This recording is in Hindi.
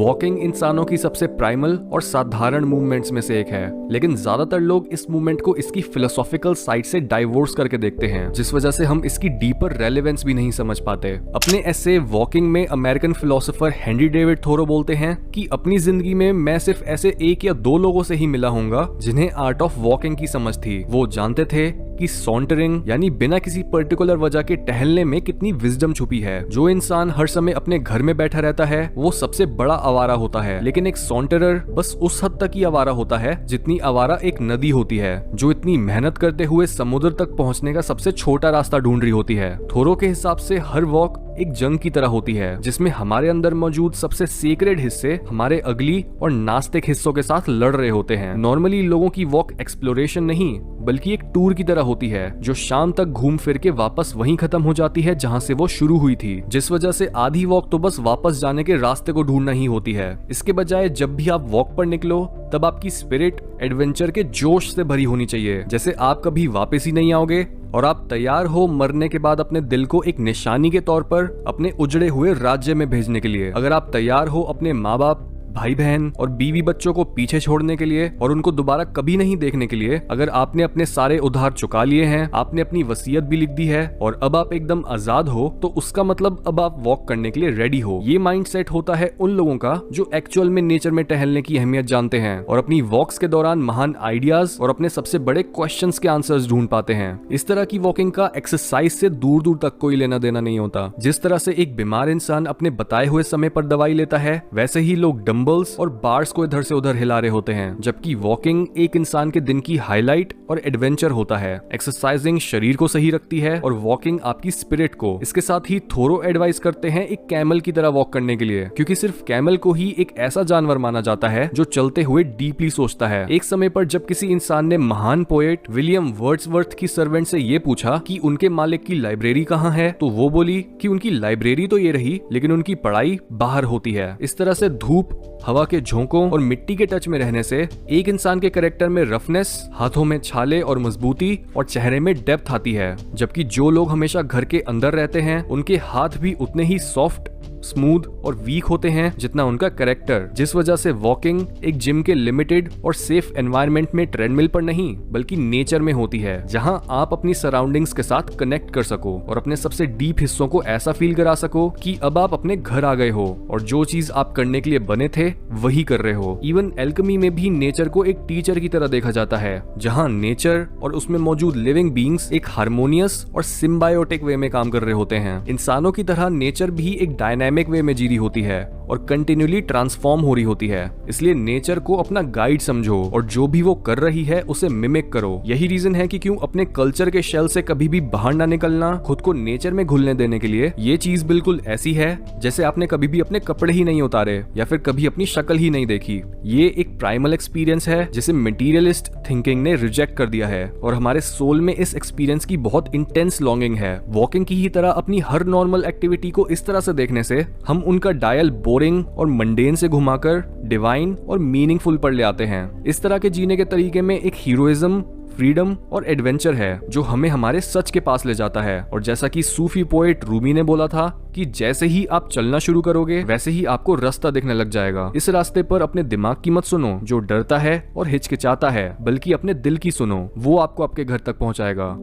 वॉकिंग इंसानों की सबसे प्राइमल और साधारण मूवमेंट्स में से एक है, लेकिन ज्यादातर लोग इस मूवमेंट को इसकी फिलोसॉफिकल साइड से डाइवोर्स करके देखते हैं, जिस वजह से हम इसकी डीपर रेलेवेंस भी नहीं समझ पाते। अपने ऐसे वॉकिंग में American philosopher Henry David Thoreau बोलते हैं कि अपनी जिंदगी में मैं सिर्फ ऐसे 1 या 2 लोगों से ही मिला हूंगा जिन्हें आर्ट ऑफ वॉकिंग की समझ थी। वो जानते थे कि सॉन्टरिंग यानी बिना किसी पर्टिकुलर वजह के टहलने में कितनी विजडम छुपी है। जो इंसान हर समय अपने घर में बैठा रहता है वो सबसे बड़ा आवारा होता है, लेकिन एक सॉन्टरर बस उस हद तक ही आवारा होता है जितनी आवारा एक नदी होती है, जो इतनी मेहनत करते हुए समुद्र तक पहुंचने का सबसे छोटा रास्ता ढूंढ रही होती है। थोरो के हिसाब से हर वॉक एक जंग की तरह होती है, जिसमें हमारे अंदर मौजूद सबसे सीक्रेट हिस्से हमारे अगली और नास्तिक हिस्सों के साथ लड़ रहे होते हैं। नॉर्मली लोगों की वॉक एक्सप्लोरेशन नहीं बल्कि एक टूर की तरह होती है, जो शाम तक घूम फिर के वापस वहीं खत्म हो जाती है जहां से वो शुरू हुई थी, जिस वजह से आधी वॉक तो बस वापस जाने के रास्ते को ढूंढना ही होती है। इसके बजाय जब भी आप वॉक पर निकलो तब आपकी स्पिरिट एडवेंचर के जोश से भरी होनी चाहिए, जैसे आप कभी वापस ही नहीं आओगे और आप तैयार हो मरने के बाद अपने दिल को एक निशानी के तौर पर अपने उजड़े हुए राज्य में भेजने के लिए। अगर आप तैयार हो अपने माँ बाप, भाई बहन और बीवी बच्चों को पीछे छोड़ने के लिए और उनको दोबारा कभी नहीं देखने के लिए, अगर आपने अपने सारे उधार चुका लिए हैं, आपने अपनी वसीयत भी लिख दी है और अब आप एकदम आजाद हो, तो उसका मतलब अब आप वॉक करने के लिए रेडी हो। ये माइंडसेट होता है उन लोगों का जो एक्चुअल में नेचर में टहलने की अहमियत जानते हैं और अपनी वॉक्स के दौरान महान आइडियाज और अपने सबसे बड़े क्वेश्चंस के आंसर्स ढूंढ पाते हैं। इस तरह की वॉकिंग का एक्सरसाइज से दूर दूर तक कोई लेना देना नहीं होता। जिस तरह से एक बीमार इंसान अपने बताए हुए समय पर दवाई लेता है, वैसे ही लोग डंबल्स और बार्स को इधर से उधर हिला रहे होते हैं, जबकि वॉकिंग एक इंसान के दिन की हाईलाइट और एडवेंचर होता है। एक्सरसाइजिंग शरीर को सही रखती है और वॉकिंग आपकी स्पिरिट को। इसके साथ ही थोरो एडवाइस करते हैं एक कैमल की तरह वॉक करने के लिए, क्योंकि सिर्फ कैमल को ही एक ऐसा जानवर माना जाता है जो चलते हुए डीपली सोचता है। एक समय पर जब किसी इंसान ने महान पोएट विलियम वर्ड्सवर्थ की सर्वेंट से ये पूछा कि उनके मालिक की लाइब्रेरी कहाँ है, तो वो बोली कि उनकी लाइब्रेरी तो ये रही, लेकिन उनकी पढ़ाई बाहर होती है। इस तरह से धूप, हवा के झोंकों और मिट्टी के टच में रहने से एक इंसान के कैरेक्टर में रफनेस, हाथों में छाले और मजबूती और चेहरे में डेप्थ आती है, जबकि जो लोग हमेशा घर के अंदर रहते हैं उनके हाथ भी उतने ही सॉफ्ट, स्मूथ और वीक होते हैं जितना उनका कैरेक्टर। जिस वजह से वॉकिंग एक जिम के लिमिटेड और सेफ एनवायरनमेंट में ट्रेडमिल पर नहीं बल्कि नेचर में होती है, जहां आप अपनी सराउंडिंग्स के साथ कनेक्ट कर सको और अपने सबसे डीप हिस्सों को ऐसा फील करा सको कि अब आप अपने घर आ गए हो और जो चीज आप करने के लिए बने थे वही कर रहे हो। इवन एल्केमी में भी नेचर को एक टीचर की तरह देखा जाता है, जहां नेचर और उसमें मौजूद लिविंग बीइंग्स एक हार्मोनियस और सिम्बायोटिक वे में काम कर रहे होते हैं। इंसानों की तरह नेचर भी एक डायनामिक वे में जी रही होती है और कंटिन्यूली ट्रांसफॉर्म हो रही होती है। इसलिए नेचर को अपना गाइड समझो और जो भी वो कर रही है उसे मिमिक करो। यही रीजन है कि क्यों अपने कल्चर के शेल से कभी भी बाहर ना निकलना, खुद को नेचर में घुलने देने के लिए ये चीज बिल्कुल ऐसी है जैसे आपने कभी भी अपने कपड़े ही नहीं उतारे या फिर कभी अपनी शक्ल ही नहीं देखी। ये एक प्राइमल एक्सपीरियंस है जिसे मटेरियलिस्ट थिंकिंग ने रिजेक्ट कर दिया है और हमारे सोल में इस एक्सपीरियंस की बहुत इंटेंस लॉन्गिंग है। वॉकिंग की ही तरह अपनी हर नॉर्मल एक्टिविटी को इस तरह से देखने से हम उनका डायल बोरिंग और मंडेन से घुमाकर डिवाइन और मीनिंगफुल पर ले आते हैं। इस तरह के जीने के तरीके में एक हीरोइज्म, फ्रीडम और एडवेंचर है जो हमें हमारे सच के पास ले जाता है। और जैसा कि सूफी पोएट रूमी ने बोला था कि जैसे ही आप चलना शुरू करोगे वैसे ही आपको रास्ता दिखने लग जाएगा। इस रास्ते पर अपने दिमाग की मत सुनो जो डरता है और हिचकिचाता है, बल्कि अपने दिल की सुनो, वो आपको आपके घर तक पहुंचाएगा।